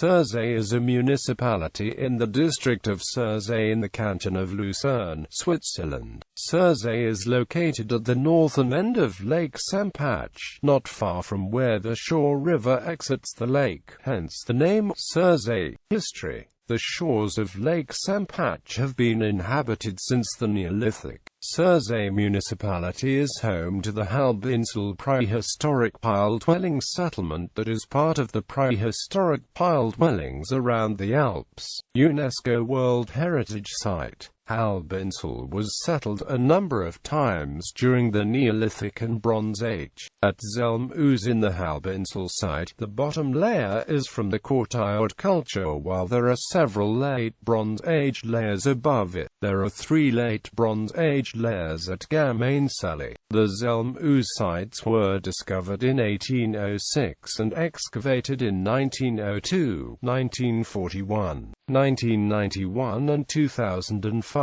Sursee is a municipality in the district of Sursee in the canton of Lucerne, Switzerland. Sursee is located at the northern end of Lake Sempach, not far from where the Shore River exits the lake, hence the name Sursee. History: the shores of Lake Sempach have been inhabited since the Neolithic. Sursee municipality is home to the Halbinsel prehistoric pile dwelling settlement that is part of the prehistoric pile dwellings around the Alps. UNESCO World Heritage Site. Halbinsel was settled a number of times during the Neolithic and Bronze Age. At Zelm-Oos in the Halbinsel site, the bottom layer is from the Quartioid culture while there are several late Bronze Age layers above it. There are 3 late Bronze Age layers at Gamainseli. The Zelm-Oos sites were discovered in 1806 and excavated in 1902, 1941, 1991 and 2005.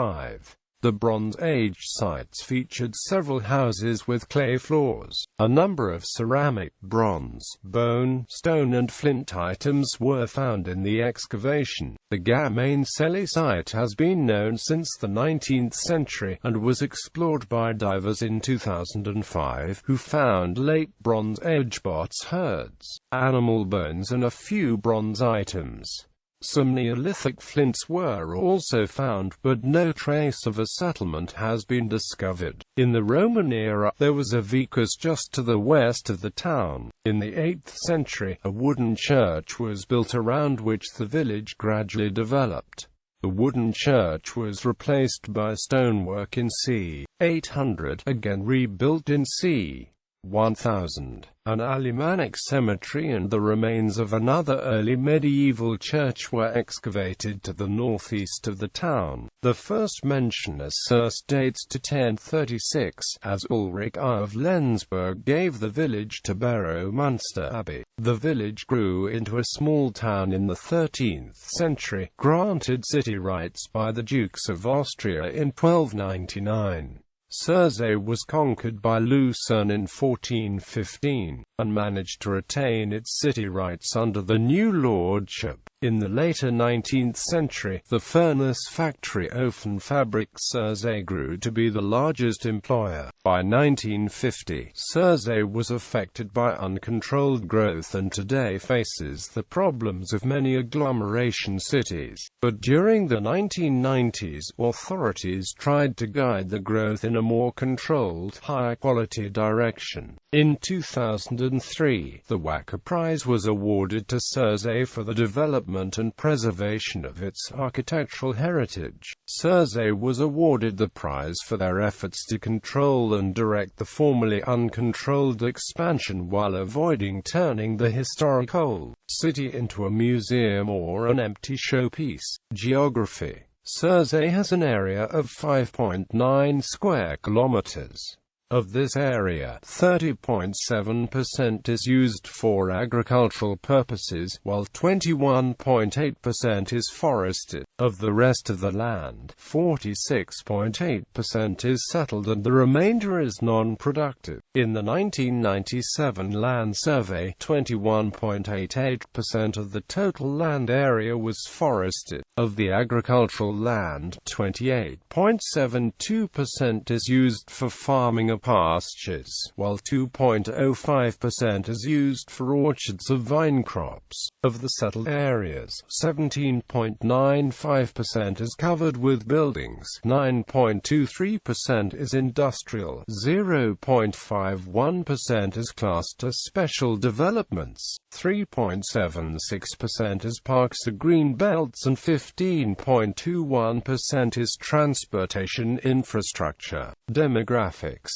The Bronze Age sites featured several houses with clay floors. A number of ceramic, bronze, bone, stone and flint items were found in the excavation. The Gamainseli site has been known since the 19th century, and was explored by divers in 2005, who found late Bronze Age pots herds, animal bones and a few bronze items. Some Neolithic flints were also found, but no trace of a settlement has been discovered. In the Roman era, there was a vicus just to the west of the town. In the 8th century, a wooden church was built around which the village gradually developed. The wooden church was replaced by stonework in c. 800, again rebuilt in c. 1000. An Alemannic cemetery and the remains of another early medieval church were excavated to the northeast of the town. The first mention as Sursee dates to 1036, as Ulrich I of Lenzburg gave the village to Barrow Munster Abbey. The village grew into a small town in the 13th century, granted city rights by the Dukes of Austria in 1299. Sursee was conquered by Lucerne in 1415, and managed to retain its city rights under the new lordship. In the later 19th century, the furnace factory Ofen Fabrik Sursee grew to be the largest employer. By 1950, Sursee was affected by uncontrolled growth and today faces the problems of many agglomeration cities. But during the 1990s, authorities tried to guide the growth in a more controlled, higher-quality direction. In 2003, the Wacker Prize was awarded to Sursee for the development and preservation of its architectural heritage. Sursee was awarded the prize for their efforts to control and direct the formerly uncontrolled expansion while avoiding turning the historic old city into a museum or an empty showpiece. Geography: Sursee has an area of 5.9 square kilometers. Of this area, 30.7% is used for agricultural purposes, while 21.8% is forested. Of the rest of the land, 46.8% is settled and the remainder is non-productive. In the 1997 land survey, 21.88% of the total land area was forested. Of the agricultural land, 28.72% is used for farming of pastures, while 2.05% is used for orchards of vine crops. Of the settled areas, 17.95% is covered with buildings, 9.23% is industrial, 0.51% is classed as special developments, 3.76% is parks or green belts and 15.21% is transportation infrastructure. Demographics: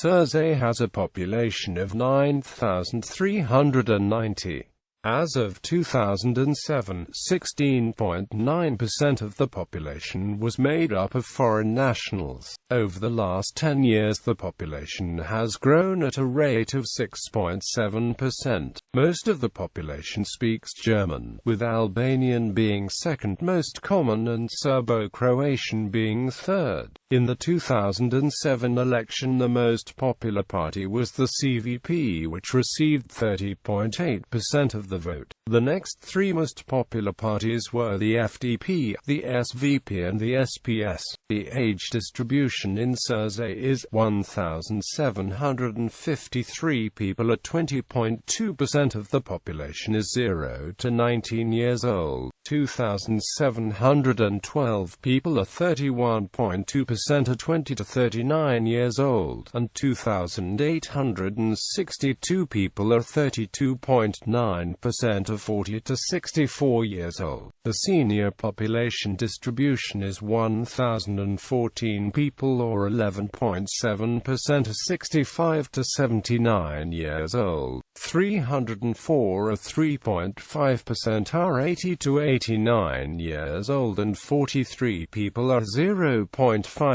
Sursee has a population of 9,390. As of 2007, 16.9% of the population was made up of foreign nationals. Over the last 10 years the population has grown at a rate of 6.7%. Most of the population speaks German, with Albanian being second most common and Serbo-Croatian being third. In the 2007 election, the most popular party was the CVP, which received 30.8% of the vote. The next three most popular parties were the FDP, the SVP and the SPS. The age distribution in Sursee is 1,753 people at 20.2% of the population is 0 to 19 years old. 2,712 people are 31.2% are 20 to 39 years old, and 2,862 people are 32.9% of 40 to 64 years old. The senior population distribution is 1,014 people or 11.7% are 65 to 79 years old. 304 or 3.5% are 80 to 89 years old, and 43 people are 0.5%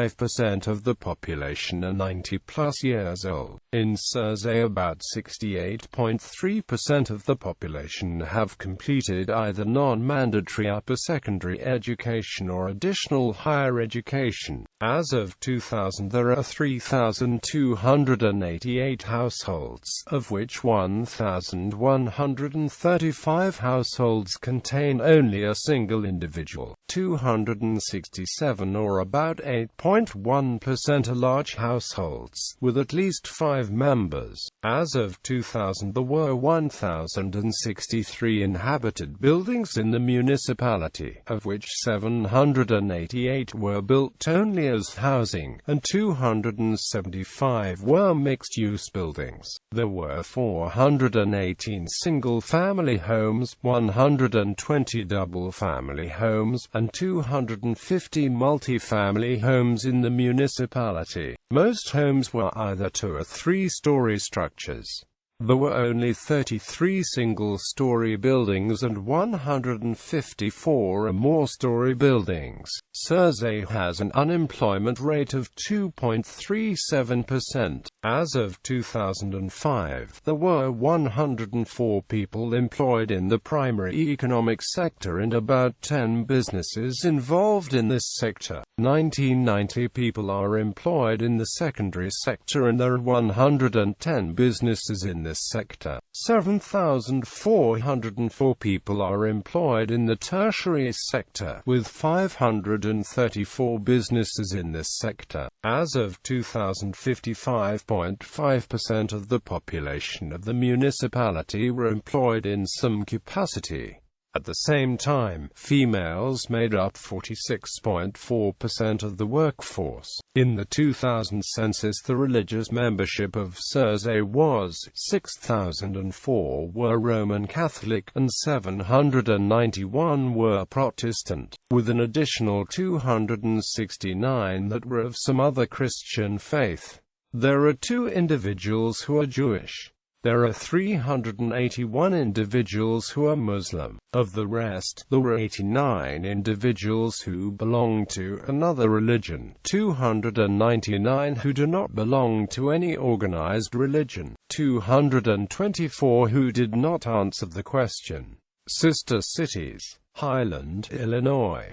of the population are 90 plus years old. In Sursee, about 68.3% of the population have completed either non-mandatory upper secondary education or additional higher education. As of 2000, there are 3,288 households, of which 1,135 households contain only a single individual. 267, or about 8.1%, are large households, with at least 5 members. As of 2000, there were 1,063 inhabited buildings in the municipality, of which 788 were built only as housing, and 275 were mixed-use buildings. There were 418 single-family homes, 120 double-family homes, and 250 multi-family homes in the municipality. Most homes were either 2- or 3-story structures. There were only 33 single-story buildings and 154 or more-story buildings. Sursee has an unemployment rate of 2.37%. As of 2005, there were 104 people employed in the primary economic sector and about 10 businesses involved in this sector. 1990 people are employed in the secondary sector and there are 110 businesses in this sector. 7,404 people are employed in the tertiary sector, with 534 businesses in this sector. As of 2000, 55.5% of the population of the municipality were employed in some capacity. At the same time, females made up 46.4% of the workforce. In the 2000 census, the religious membership of Sursee was 6,004 were Roman Catholic, and 791 were Protestant, with an additional 269 that were of some other Christian faith. There are 2 individuals who are Jewish. There are 381 individuals who are Muslim. Of the rest, there were 89 individuals who belong to another religion, 299 who do not belong to any organized religion, 224 who did not answer the question. Sister cities: Highland, Illinois,